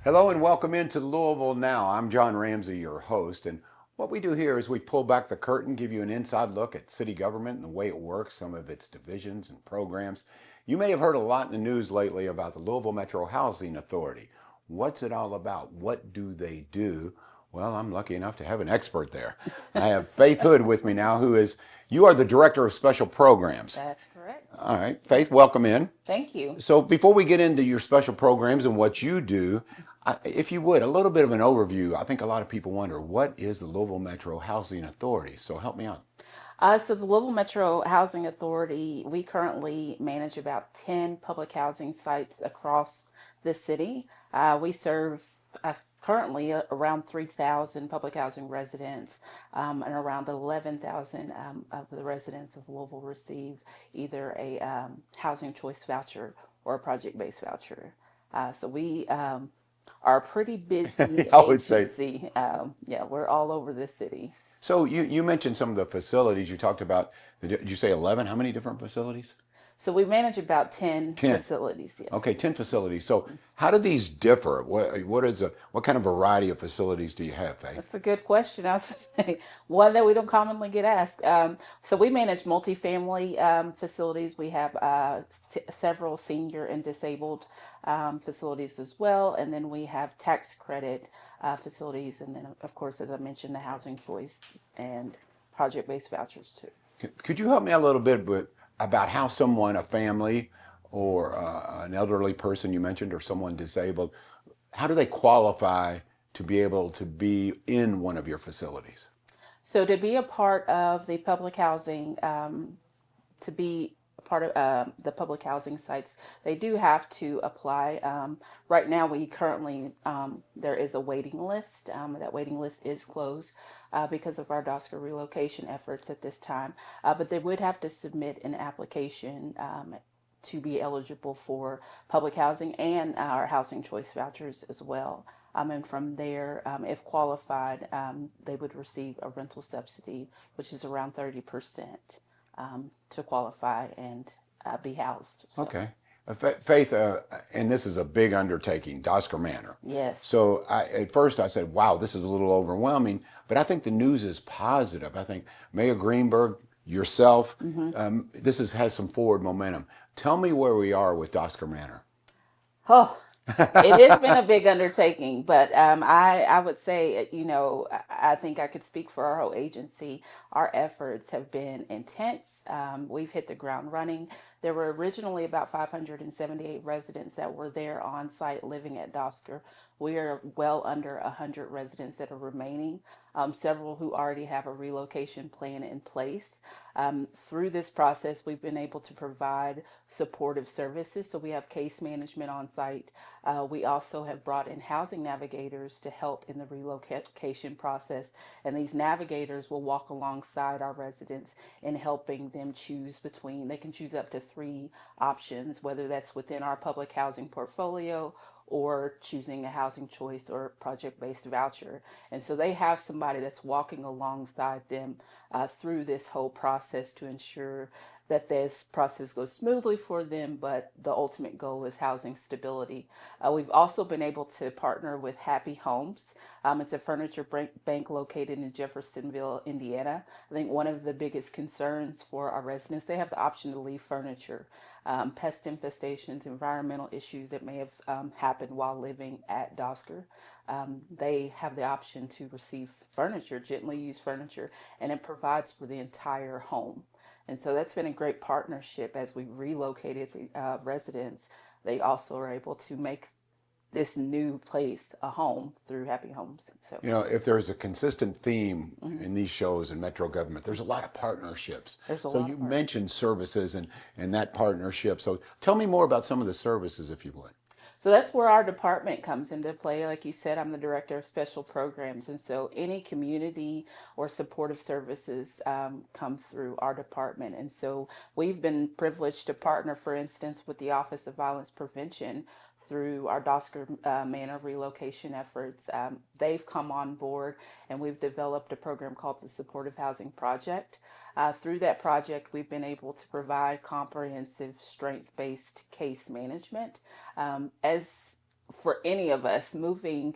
Hello and welcome into Louisville Now. I'm John Ramsey, your host, and what we do here is we pull back the curtain, give you an inside look at city government and the way it works, some of its divisions and programs. You may have heard a lot in the news lately about the Louisville Metro Housing Authority. What's it all about? What do they do? Well, I'm lucky enough to have an expert there. I have Faith Hood with me now, you are the Director of Special Programs. That's correct. All right, Faith, welcome in. Thank you. So before we get into your special programs and what you do, if you would, a little bit of an overview. I think a lot of people wonder, what is the Louisville Metro Housing Authority? So help me out. So the Louisville Metro Housing Authority, we currently manage about 10 public housing sites across the city. We serve currently around 3,000 public housing residents, and around 11,000 of the residents of Louisville receive either a housing choice voucher or a project-based voucher. So we are a pretty busy I would say. agency. Yeah, we're all over the city. So you mentioned some of the facilities you talked about. Did you say 11? How many different facilities? So we manage about 10 10. facilities, yes. Okay, 10 facilities. So how do these differ? What kind of variety of facilities do you have, Faith? That's a good question. I was just saying, one that we don't commonly get asked. So we manage multifamily facilities. We have several senior and disabled facilities as well. And then we have tax credit facilities. And then, of course, as I mentioned, the housing choice and project-based vouchers too. Could you help me out a little bit about how someone, a family or an elderly person you mentioned, or someone disabled, how do they qualify to be able to be in one of your facilities? So to be a part of the public housing, to be a part of the public housing sites, they do have to apply. Right now, we currently, there is a waiting list. That waiting list is closed because of our DOSCR relocation efforts at this time. But they would have to submit an application to be eligible for public housing and our housing choice vouchers as well. And from there, if qualified, they would receive a rental subsidy, which is around 30% to qualify and be housed. So. Okay. Faith, and this is a big undertaking, Dosker Manor. Yes. So at first I said, wow, this is a little overwhelming, but I think the news is positive. I think Mayor Greenberg, yourself, this has some forward momentum. Tell me where we are with Dosker Manor. Oh, it has been a big undertaking, but I would say, I think I could speak for our whole agency. Our efforts have been intense. We've hit the ground running. There were originally about 578 residents that were there on site living at Dosker. We are well under 100 residents that are remaining, several who already have a relocation plan in place. Through this process, we've been able to provide supportive services. So we have case management on site. We also have brought in housing navigators to help in the relocation process. And these navigators will walk alongside our residents in helping them choose between, they can choose up to 3 options, whether that's within our public housing portfolio or choosing a housing choice or project-based voucher. And so they have somebody that's walking alongside them through this whole process to ensure that this process goes smoothly for them, but the ultimate goal is housing stability. We've also been able to partner with Happy Homes. It's a furniture bank located in Jeffersonville, Indiana. I think one of the biggest concerns for our residents, they have the option to leave furniture. Pest infestations, environmental issues that may have happened while living at Dosker. They have the option to receive furniture, gently used furniture, and it provides for the entire home. And so that's been a great partnership as we've relocated the residents. They also are able to make this new place a home through Happy Homes. So If there's a consistent theme in these shows in Metro government, there's a lot of partnerships. there's a So lot you of mentioned services and that partnership. So tell me more about some of the services, if you would. So that's where our department comes into play. Like you said, I'm the director of special programs. And so any community or supportive services come through our department. And so we've been privileged to partner, for instance, with the Office of Violence Prevention through our Dosker Manor relocation efforts. They've come on board and we've developed a program called the Supportive Housing Project. Through that project, we've been able to provide comprehensive strength-based case management. As for any of us, moving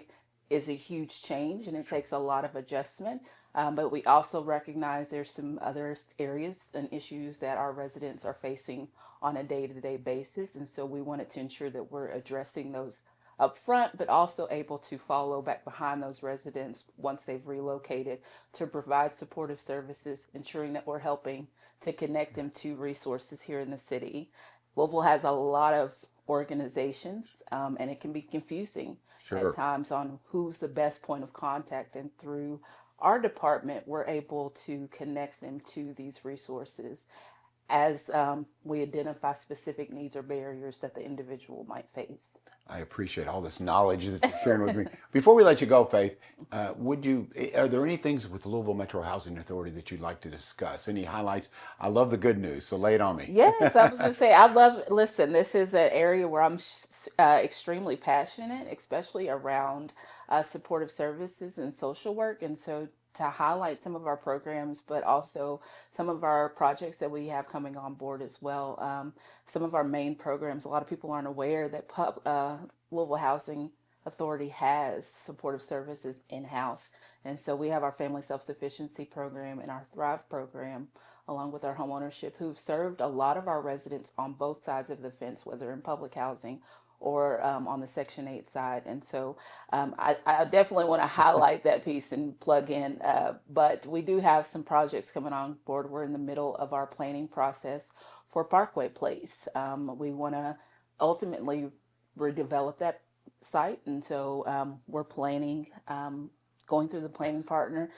is a huge change and it Sure. takes a lot of adjustment. But we also recognize there's some other areas and issues that our residents are facing on a day-to-day basis, and so we wanted to ensure that we're addressing those up front, but also able to follow back behind those residents once they've relocated to provide supportive services, ensuring that we're helping to connect them to resources here in the city. Louisville has a lot of organizations, and it can be confusing at Sure. times on who's the best point of contact. And through our department, we're able to connect them to these resources as we identify specific needs or barriers that the individual might face. I appreciate all this knowledge that you're sharing with me. Before we let you go, Faith, are there any things with the Louisville Metro Housing Authority that you'd like to discuss? Any highlights? I love the good news, so lay it on me. Yes, I was going to say, I love, listen, this is an area where I'm extremely passionate, especially around supportive services and social work. And so to highlight some of our programs, but also some of our projects that we have coming on board as well. Some of our main programs, a lot of people aren't aware that Louisville Housing Authority has supportive services in-house. And so we have our family self-sufficiency program and our Thrive program along with our homeownership, who've served a lot of our residents on both sides of the fence, whether in public housing or on the Section 8 side. And so I definitely want to highlight that piece and plug in. But we do have some projects coming on board. We're in the middle of our planning process for Parkway Place. We want to ultimately redevelop that site. And so we're planning, going through the planning partner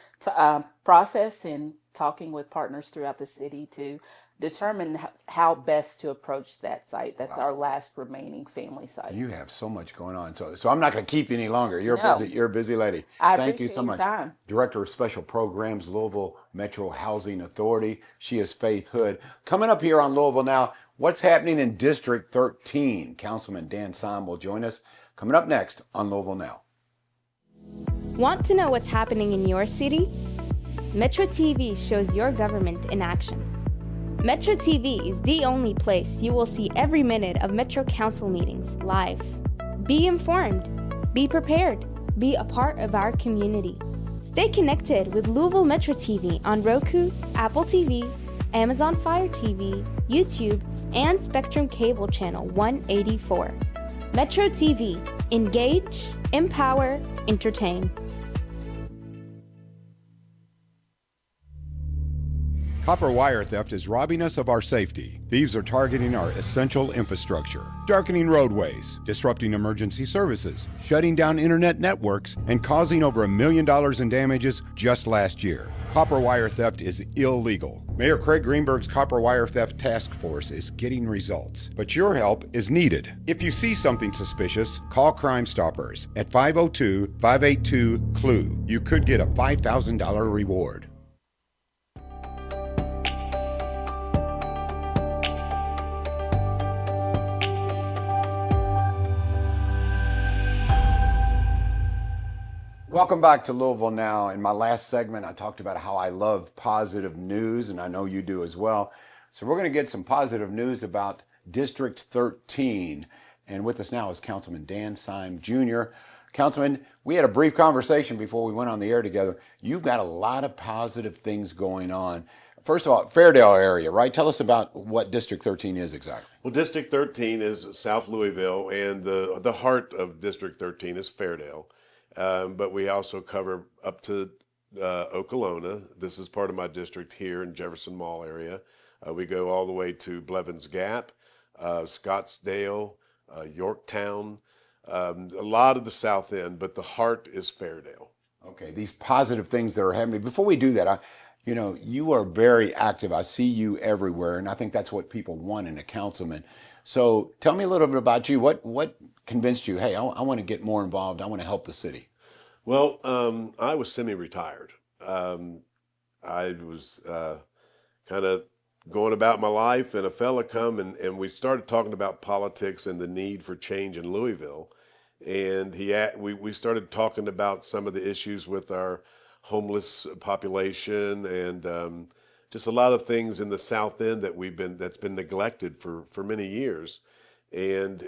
process and talking with partners throughout the city to determine how best to approach that site. That's Wow. our last remaining family site. You have so much going on. So I'm not going to keep you any longer. You're busy. No, You're a busy lady. I Thank you so appreciate your much. time. Director of Special Programs, Louisville Metro Housing Authority. She is Faith Hood. Coming up here on Louisville Now, what's happening in District 13? Councilman Dan Syme will join us. Coming up next on Louisville Now. Want to know what's happening in your city? Metro TV shows your government in action. Metro TV is the only place you will see every minute of Metro Council meetings live. Be informed, be prepared, be a part of our community. Stay connected with Louisville Metro TV on Roku, Apple TV, Amazon Fire TV, YouTube, and Spectrum Cable Channel 184. Metro TV. Engage, empower, entertain. Copper wire theft is robbing us of our safety. Thieves are targeting our essential infrastructure, darkening roadways, disrupting emergency services, shutting down internet networks, and causing over $1 million in damages just last year. Copper wire theft is illegal. Mayor Craig Greenberg's Copper Wire Theft Task Force is getting results, but your help is needed. If you see something suspicious, call Crime Stoppers at 502-582-CLUE. You could get a $5,000 reward. Welcome back to Louisville Now. In my last segment, I talked about how I love positive news, and I know you do as well. So we're going to get some positive news about District 13. And with us now is Councilman Dan Syme Jr. Councilman, we had a brief conversation before we went on the air together. You've got a lot of positive things going on. First of all, Fairdale area, right? Tell us about what District 13 is exactly. Well, District 13 is South Louisville, and the heart of District 13 is Fairdale. But we also cover up to Okolona. This is part of my district here in Jefferson Mall area. We go all the way to Blevins Gap, Scottsdale, Yorktown, a lot of the South End, but the heart is Fairdale. Okay, these positive things that are happening. Before we do that, you are very active. I see you everywhere, and I think that's what people want in a councilman. So tell me a little bit about you. What convinced you, hey, I want to get more involved. I want to help the city? Well, I was semi-retired. I was kind of going about my life, and a fella come and we started talking about politics and the need for change in Louisville. And we started talking about some of the issues with our homeless population and just a lot of things in the South End that's been neglected for many years. And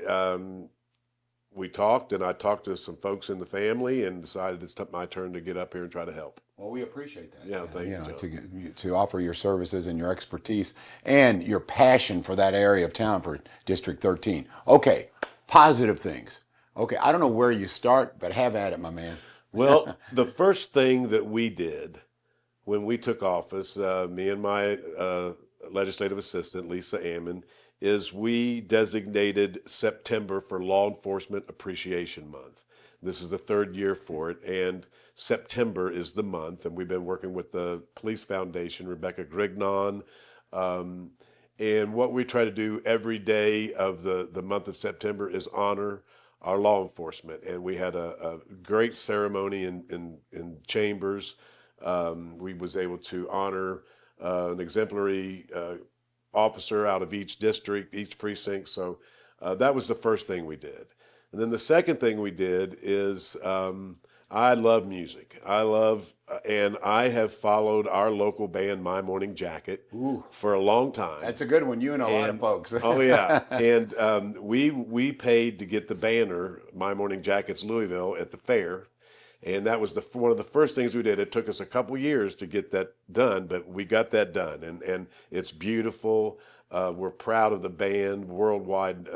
we talked, and I talked to some folks in the family, and decided it's my turn to get up here and try to help. Well, we appreciate that. Yeah, thank you, John. To offer your services and your expertise and your passion for that area of town for District 13. Okay, positive things. Okay, I don't know where you start, but have at it, my man. Well, the first thing that we did when we took office, me and my legislative assistant, Lisa Ammon, is we designated September for Law Enforcement Appreciation Month. This is the third year for it, and September is the month, and we've been working with the Police Foundation, Rebecca Grignon, and what we try to do every day of the month of September is honor our law enforcement. And we had a great ceremony in Chambers. We was able to honor an exemplary officer out of each district, each precinct. So that was the first thing we did. And then the second thing we did is I love music. And I have followed our local band, My Morning Jacket, for a long time. That's a good one. You and a lot of folks. Oh yeah, and we paid to get the banner, My Morning Jacket's Louisville, at the fair, and that was one of the first things we did. It took us a couple years to get that done, but we got that done, and it's beautiful. We're proud of the band, worldwide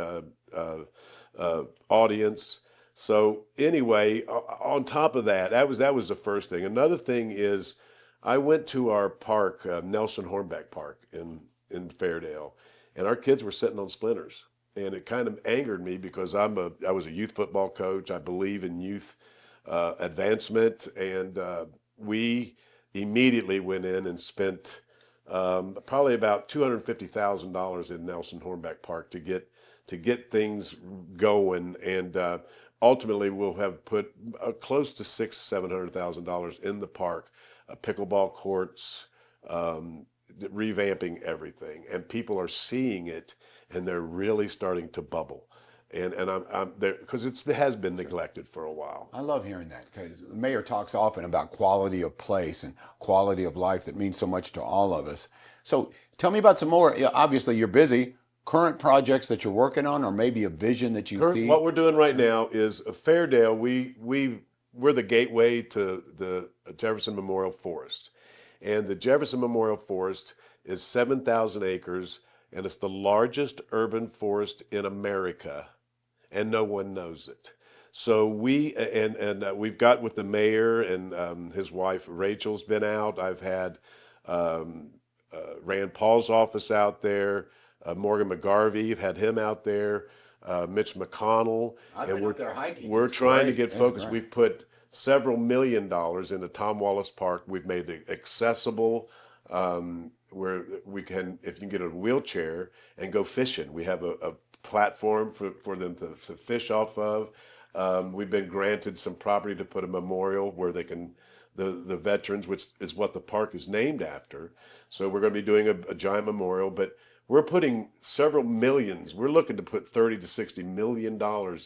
audience. So anyway, on top of that, that was the first thing. Another thing is, I went to our park, Nelson Hornbeck Park in Fairdale, and our kids were sitting on splinters, and it kind of angered me because I was a youth football coach. I believe in youth advancement, and we immediately went in and spent probably about $250,000 in Nelson Hornbeck Park to get things going, and ultimately we'll have put close to $600,000-$700,000 in the park, pickleball courts, revamping everything, and people are seeing it, and they're really starting to bubble, and I'm there because it has been neglected for a while. I love hearing that because the mayor talks often about quality of place and quality of life that means so much to all of us. So tell me about some more. Obviously, you're busy. Current projects that you're working on, or maybe a vision that you see? What we're doing right now is Fairdale. We're the gateway to the Jefferson Memorial Forest, and the Jefferson Memorial Forest is 7,000 acres, and it's the largest urban forest in America, and no one knows it. So we've got with the mayor and his wife Rachel's been out. I've had Rand Paul's office out there. Morgan McGarvey, I've had him out there, Mitch McConnell. I've been out there hiking. We're It's trying to great. get That's focused. great. We've put several $1 million into Tom Wallace Park. We've made it accessible, where we can, if you can get a wheelchair and go fishing. We have a platform for them to fish off of. We've been granted some property to put a memorial where they can, the veterans, which is what the park is named after. So we're going to be doing a giant memorial, but we're putting several millions. We're looking to put $30 to $60 million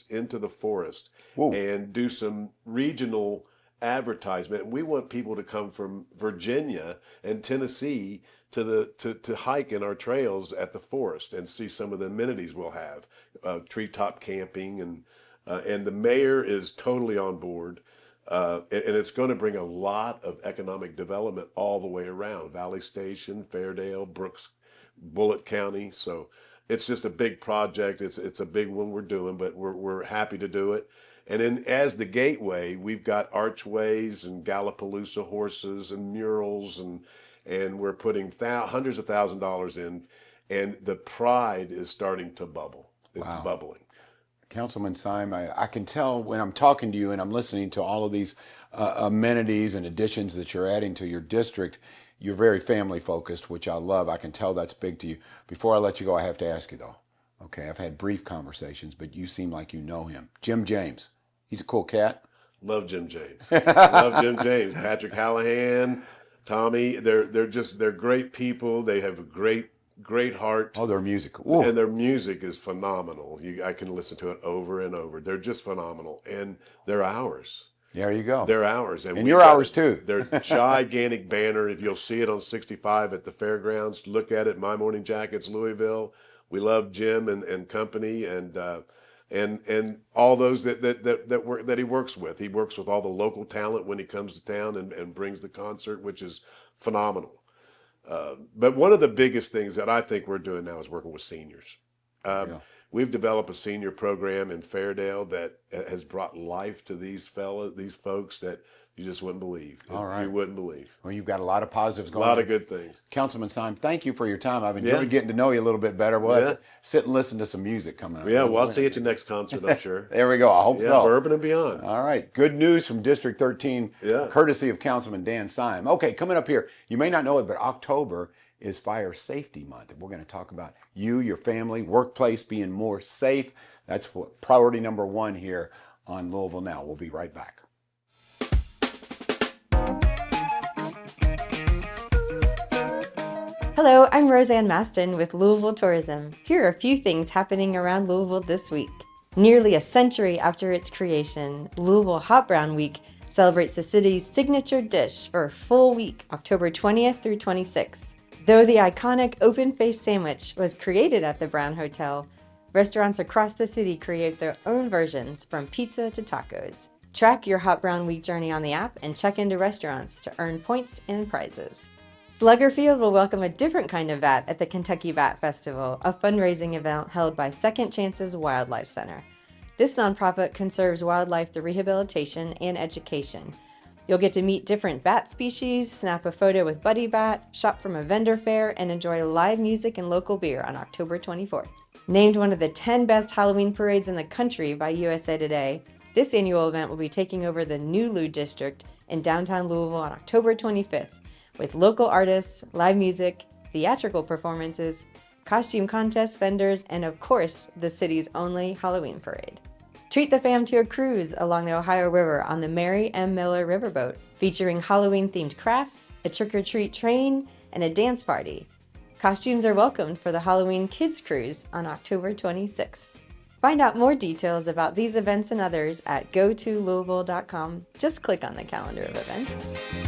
into the forest. Whoa. And do some regional advertisement. We want people to come from Virginia and Tennessee to hike in our trails at the forest and see some of the amenities we'll have, treetop camping, and the mayor is totally on board. And it's going to bring a lot of economic development all the way around Valley Station, Fairdale, Brooks, Bullitt County. So it's just a big project. It's a big one we're doing, but we're happy to do it. And then as the gateway, we've got archways and Gallapalooza horses and murals, and we're putting hundreds of $1,000s in, and the pride is starting to bubble. It's bubbling. Councilman Syme, I can tell when I'm talking to you and I'm listening to all of these amenities and additions that you're adding to your district, you're very family focused, which I love. I can tell that's big to you. Before I let you go, I have to ask you though. Okay, I've had brief conversations, but you seem like you know him. Jim James, he's a cool cat. Love Jim James. Love Jim James. Patrick Hallahan, Tommy, they're great people. They have a great heart. Oh, their music. Ooh. And their music is phenomenal. I can listen to it over and over. They're just phenomenal. And they're ours. There you go. They're ours. And you're ours too. Their gigantic banner. If you'll see it on 65 at the fairgrounds, look at it. My Morning Jackets, Louisville. We love Jim and company. And and all those that he works with. He works with all the local talent when he comes to town and brings the concert, which is phenomenal. But one of the biggest things that I think we're doing now is working with seniors. Yeah. We've developed a senior program in Fairdale that has brought life to these folks that you just wouldn't believe. All right. You wouldn't believe. Well, you've got a lot of positives A going lot on. of good things. Councilman Syme, thank you for your time. I've enjoyed Yeah. getting to know you a little bit better. We'll Yeah. have to sit and listen to some music coming up. Yeah, well, I'll see you at your next concert, I'm sure. There we go. I hope Yeah, so. Bourbon and beyond. All right. Good news from District 13, Yeah. courtesy of Councilman Dan Syme. Okay, coming up here, you may not know it, but October is Fire Safety Month. We're going to talk about you, your family, workplace being more safe. That's what priority number one here on Louisville Now. We'll be right back. Hello, I'm Roseanne Maston with Louisville Tourism. Here are a few things happening around Louisville this week. Nearly a century after its creation, Louisville Hot Brown Week celebrates the city's signature dish for a full week, October 20th through 26th. Though the iconic open-faced sandwich was created at the Brown Hotel, restaurants across the city create their own versions from pizza to tacos. Track your Hot Brown Week journey on the app and check into restaurants to earn points and prizes. Sluggerfield will welcome a different kind of bat at the Kentucky Bat Festival, a fundraising event held by Second Chances Wildlife Center. This nonprofit conserves wildlife through rehabilitation and education. You'll get to meet different bat species, snap a photo with Buddy Bat, shop from a vendor fair, and enjoy live music and local beer on October 24th. Named one of the 10 best Halloween parades in the country by USA Today, this annual event will be taking over the New Lou District in downtown Louisville on October 25th, with local artists, live music, theatrical performances, costume contests, vendors, and of course, the city's only Halloween parade. Treat the fam to a cruise along the Ohio River on the Mary M. Miller Riverboat, featuring Halloween-themed crafts, a trick-or-treat train, and a dance party. Costumes are welcomed for the Halloween Kids Cruise on October 26th. Find out more details about these events and others at gotolouisville.com. Just click on the calendar of events.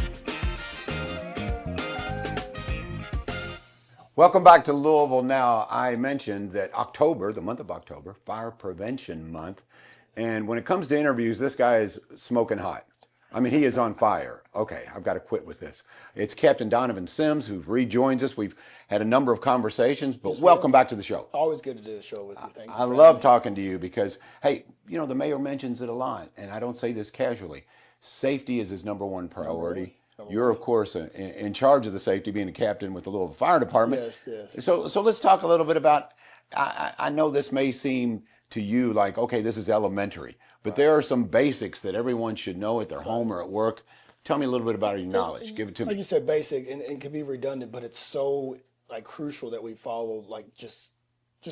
Welcome back to Louisville Now. I mentioned that October, the month of October, Fire Prevention Month. And when it comes to interviews, this guy is smoking hot. I mean, he is on fire. Okay, I've got to quit with this. It's Captain Donovan Sims who rejoins us. We've had a number of conversations, but welcome back to the show. Always good to do a show with you. Thank you. I love talking to you because, hey, you know, the mayor mentions it a lot, and I don't say this casually. Safety is his number one priority. You're, of course, in charge of the safety, being a captain with the Louisville Fire Department. Yes, yes. So let's talk a little bit about, I know this may seem to you like, okay, this is elementary, but there are some basics that everyone should know at their home or at work. Tell me a little bit about your knowledge. Give it to Like me. you said, basic and can be redundant, but it's so like crucial that we follow like just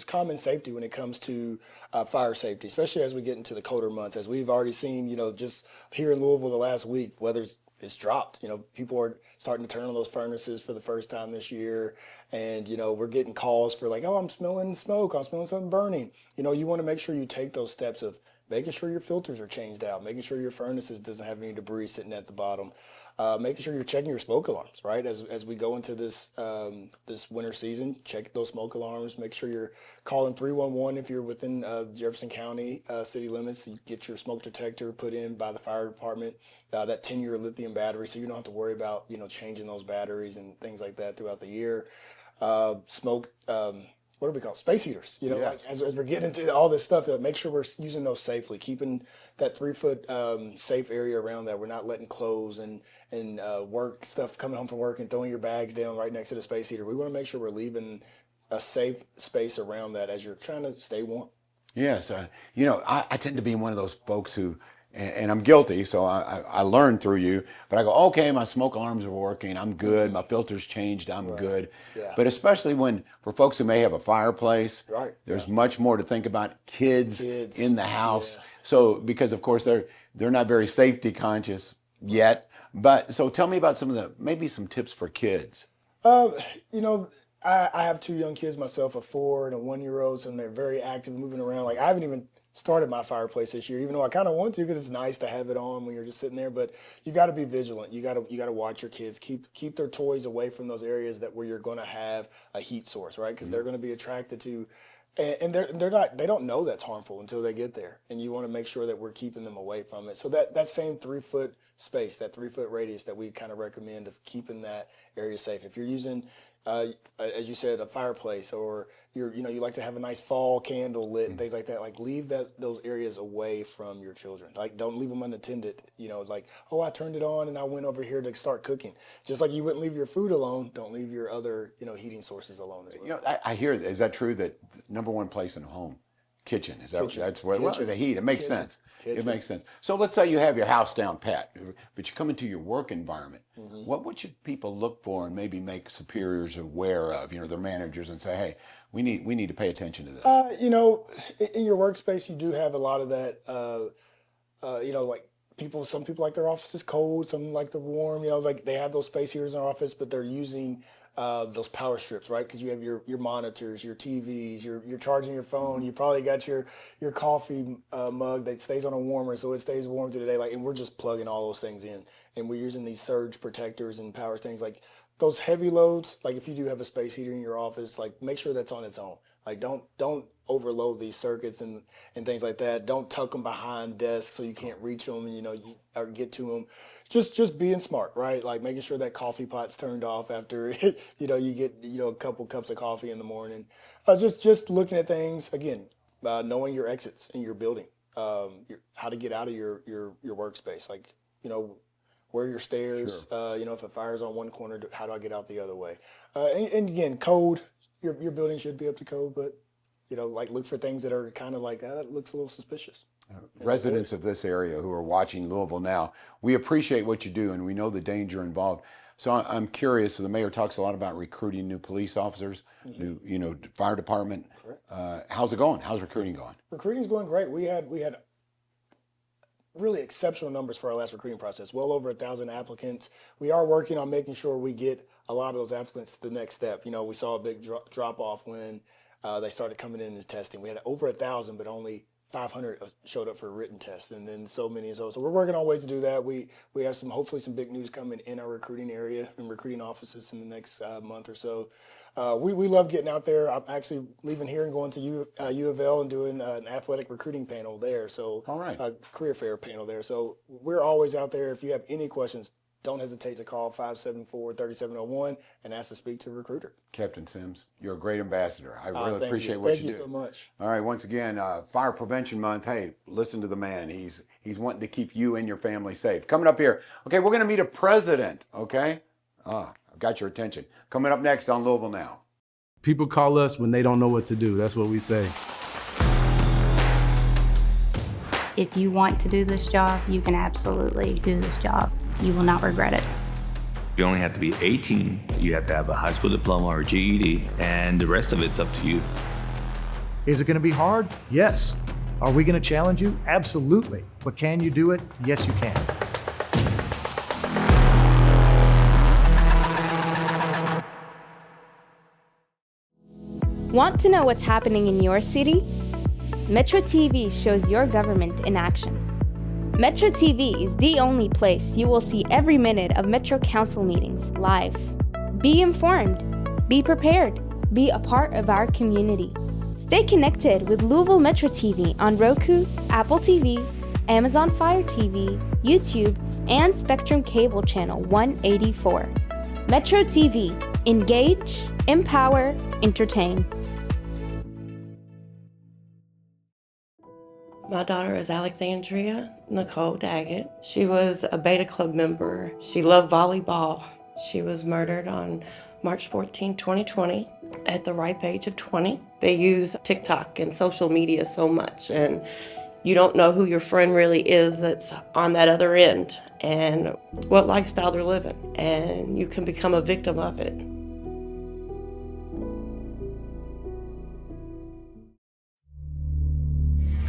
common safety when it comes to fire safety, especially as we get into the colder months. As we've already seen, you know, just here in Louisville the last week, weather's it's dropped. You know, people are starting to turn on those furnaces for the first time this year. And, you know, we're getting calls for like, oh, I'm smelling smoke. I'm smelling something burning. You know, you want to make sure you take those steps of making sure your filters are changed out, making sure your furnaces doesn't have any debris sitting at the bottom, making sure you're checking your smoke alarms, right? As we go into this this winter season, check those smoke alarms, make sure you're calling 311 if you're within Jefferson County city limits. You get your smoke detector put in by the fire department, that 10-year lithium battery, so you don't have to worry about, you know, changing those batteries and things like that throughout the year. Smoke, what do we call it? Space heaters? You know, Yes. like, as we're getting into all this stuff, make sure we're using those safely, keeping that 3-foot safe area around that. We're not letting clothes and work stuff coming home from work and throwing your bags down right next to the space heater. We want to make sure we're leaving a safe space around that as you're trying to stay warm. Yes, you know, I tend to be one of those folks who, and I'm guilty, so I learned through you, but I go, okay, my smoke alarms are working, I'm good, my filter's changed, I'm good. Yeah. But especially for folks who may have a fireplace, Right. there's much more to think about kids Kids. in the house. Yeah. So, because of course they're not very safety conscious yet, but so tell me about maybe some tips for kids. You know, I have 2 young kids myself, a 4 and a 1-year-old, and they're very active, moving around. Like I haven't even started my fireplace this year, even though I kind of want to because it's nice to have it on when you're just sitting there. But you got to be vigilant. You got to watch your kids. Keep their toys away from those areas where you're going to have a heat source, right? Because they're going to be attracted to and they don't know that's harmful until they get there, and you want to make sure that we're keeping them away from it. So that same 3 foot space, that 3 foot radius that we kind of recommend of keeping that area safe. If you're using, as you said, a fireplace, or you like to have a nice fall candle lit and things like that, like leave those areas away from your children. Like don't leave them unattended. Like, oh, I turned it on and I went over here to start cooking. Just like you wouldn't leave your food alone, don't leave your other heating sources alone as well. I hear, is that true that number one place in a home, kitchen, is that, Kitchen. that's where, well, Kitchen. the heat, it makes Kitchen. sense. It Kitchen. makes sense. So let's say you have your house down pat, but you come into your work environment. What should people look for and maybe make superiors aware of, their managers, and say, hey, we need to pay attention to this? In your workspace, you do have a lot of that, like some people like their offices cold, some like they're warm, like they have those space heaters in their office, but they're using those power strips, right? Because you have your monitors, your TVs, you're charging your phone. You probably got your coffee mug that stays on a warmer, so it stays warm through the day. Like, and we're just plugging all those things in, and we're using these surge protectors and power things. Like those heavy loads, like if you do have a space heater in your office, like make sure that's on its own. Like don't overload these circuits and things like that. Don't tuck them behind desks so you can't reach them and or get to them. Just being smart, right? Like making sure that coffee pot's turned off after you get a couple cups of coffee in the morning. Just looking at things again, knowing your exits in your building, how to get out of your workspace, like where are your stairs, Sure. If a fire's on one corner, how do I get out the other way? And again, code. Your building should be up to code, but like look for things that are kind of like that looks a little suspicious. Residents of this area who are watching Louisville Now, we appreciate what you do, and we know the danger involved. So I'm curious. So the mayor talks a lot about recruiting new police officers, new, fire department. How's it going? How's recruiting going? Recruiting's going great. We had really exceptional numbers for our last recruiting process. Well over 1,000 applicants. We are working on making sure we get a lot of those applicants to the next step. We saw a big drop off when they started coming in and testing. We had over 1,000, but only 500 showed up for a written test, and then so many as well. So we're working on ways to do that. We have hopefully some big news coming in our recruiting area and recruiting offices in the next month or so. We love getting out there. I'm actually leaving here and going to U of L and doing an athletic recruiting panel there. So All right. a career fair panel there. So we're always out there. If you have any questions, don't hesitate to call 574-3701 and ask to speak to a recruiter. Captain Sims, you're a great ambassador. I really appreciate what Thank you you do. so much. All right, once again, Fire Prevention Month. Hey, listen to the man. He's wanting to keep you and your family safe. Coming up here, okay, we're going to meet a president, okay? I've got your attention. Coming up next on Louisville Now. People call us when they don't know what to do. That's what we say. If you want to do this job, you can absolutely do this job. You will not regret it. You only have to be 18. You have to have a high school diploma or GED, and the rest of it's up to you. Is it going to be hard? Yes. Are we going to challenge you? Absolutely. But can you do it? Yes, you can. Want to know what's happening in your city? Metro TV shows your government in action. Metro TV is the only place you will see every minute of Metro Council meetings live. Be informed, be prepared, be a part of our community. Stay connected with Louisville Metro TV on Roku, Apple TV, Amazon Fire TV, YouTube, and Spectrum Cable Channel 184. Metro TV. Engage, empower, entertain. My daughter is Alexandria Nicole Daggett. She was a Beta Club member. She loved volleyball. She was murdered on March 14, 2020 at the ripe age of 20. They use TikTok and social media so much, and you don't know who your friend really is that's on that other end and what lifestyle they're living, and you can become a victim of it.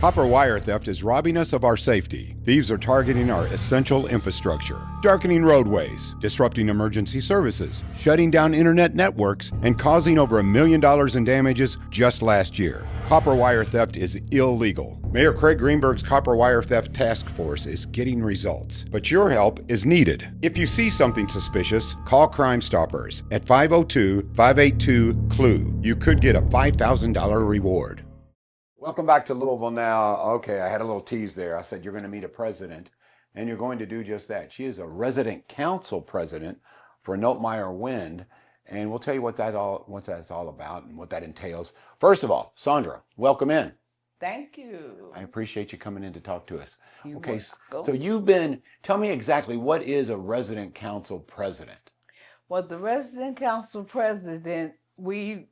Copper wire theft is robbing us of our safety. Thieves are targeting our essential infrastructure, darkening roadways, disrupting emergency services, shutting down internet networks, and causing over $1 million in damages just last year. Copper wire theft is illegal. Mayor Craig Greenberg's Copper Wire Theft Task Force is getting results, but your help is needed. If you see something suspicious, call Crime Stoppers at 502-582-CLUE. You could get a $5,000 reward. Welcome back to Louisville Now. Okay, I had a little tease there. I said you're going to meet a president, and you're going to do just that. She is a resident council president for Notmeyer Wind, and we'll tell you what that's all about and what that entails. First of all, Sandra, welcome in. Thank you. I appreciate you coming in to talk to us. You're Okay, welcome. so tell me exactly, what is a resident council president? Well, the resident council president, we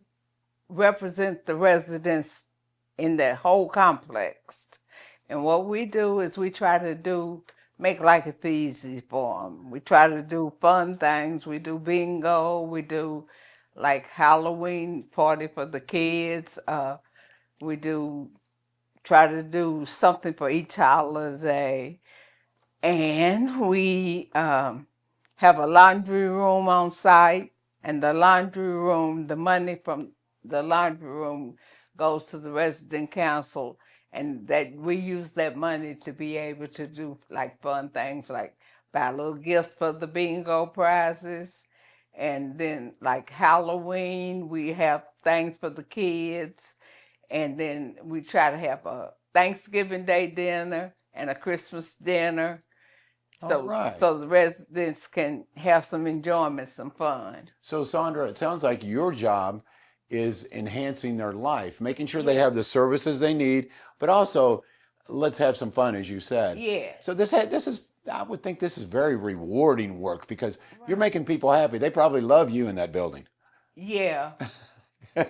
represent the residents in that whole complex. And what we do is we try to make life easy for them. We try to do fun things. We do bingo. We do like Halloween party for the kids. We try to do something for each holiday. And we have a laundry room on site. And the laundry room, the money from the laundry room goes to the resident council, and that we use that money to be able to do like fun things, like buy little gifts for the bingo prizes. And then like Halloween, we have things for the kids. And then we try to have a Thanksgiving Day dinner and a Christmas dinner. So the residents can have some enjoyment, some fun. So Sandra, it sounds like your job is enhancing their life, making sure they have the services they need, but also let's have some fun, as you said. Yeah. So this is, I would think this is very rewarding work, because you're making people happy. They probably love you in that building. Yeah.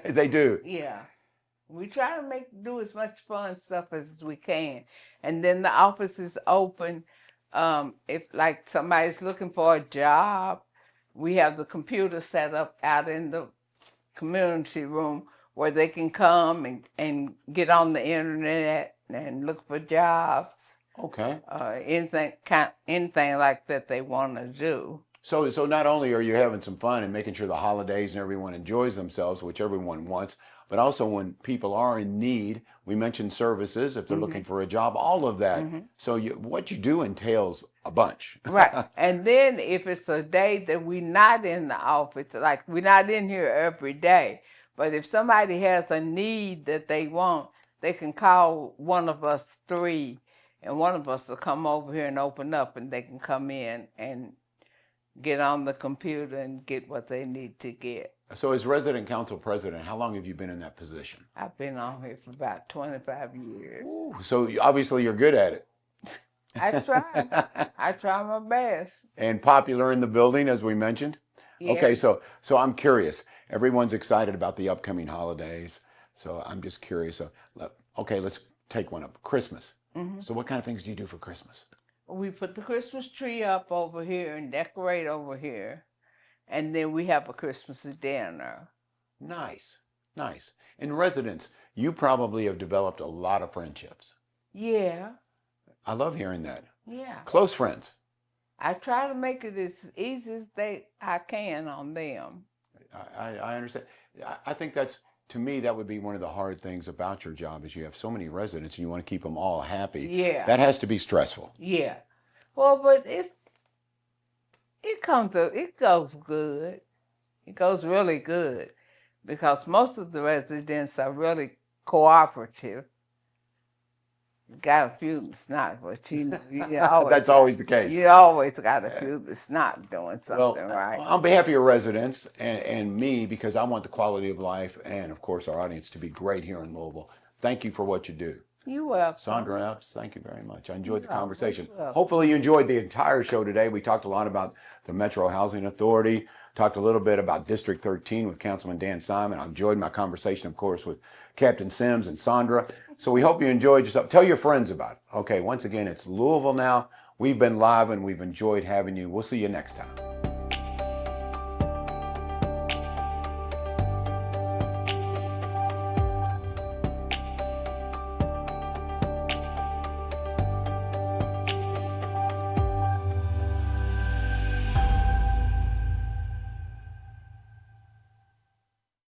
They do. Yeah. We try to do as much fun stuff as we can. And then the office is open. If like somebody's looking for a job, we have the computer set up out in the community room where they can come and get on the internet and look for jobs. Okay. Anything like that they want to do. So not only are you having some fun and making sure the holidays and everyone enjoys themselves, which everyone wants, but also when people are in need, we mentioned services, if they're looking for a job, all of that. So what you do entails a bunch. Right. And then if it's a day that we're not in the office, like we're not in here every day, but if somebody has a need that they want, they can call one of us three, and one of us will come over here and open up, and they can come in and get on the computer and get what they need to get. So as resident council president, how long have you been in that position? I've been on here for about 25 years. Ooh, so obviously you're good at it. I try. I try my best. And popular in the building, as we mentioned. Yeah. Okay, so I'm curious. Everyone's excited about the upcoming holidays. So I'm just curious. Okay, let's take one up. Christmas. So what kind of things do you do for Christmas? We put the Christmas tree up over here and decorate over here. And then we have a Christmas dinner. Nice, nice. In residence, you probably have developed a lot of friendships. Yeah. I love hearing that. Yeah. Close friends. I try to make it as easy as I can on them. I understand. I think to me, that would be one of the hard things about your job, is you have so many residents and you want to keep them all happy. Yeah. That has to be stressful. Yeah. Well, but it goes good. It goes really good, because most of the residents are really cooperative. Got a few that's not, but you always That's always the case. You always got a few that's not doing something right. On behalf of your residents and me, because I want the quality of life and, of course, our audience to be great here in Louisville, thank you for what you do. You're welcome. Sandra Epps, thank you very much. I enjoyed the conversation. welcome. Hopefully you enjoyed the entire show today. We talked a lot about the Metro Housing Authority, talked a little bit about District 13 with Councilman Dan Simon. I enjoyed my conversation, of course, with Captain Sims and Sandra. So we hope you enjoyed yourself. Tell your friends about it. Okay, once again, it's Louisville Now. We've been live and we've enjoyed having you. We'll see you next time.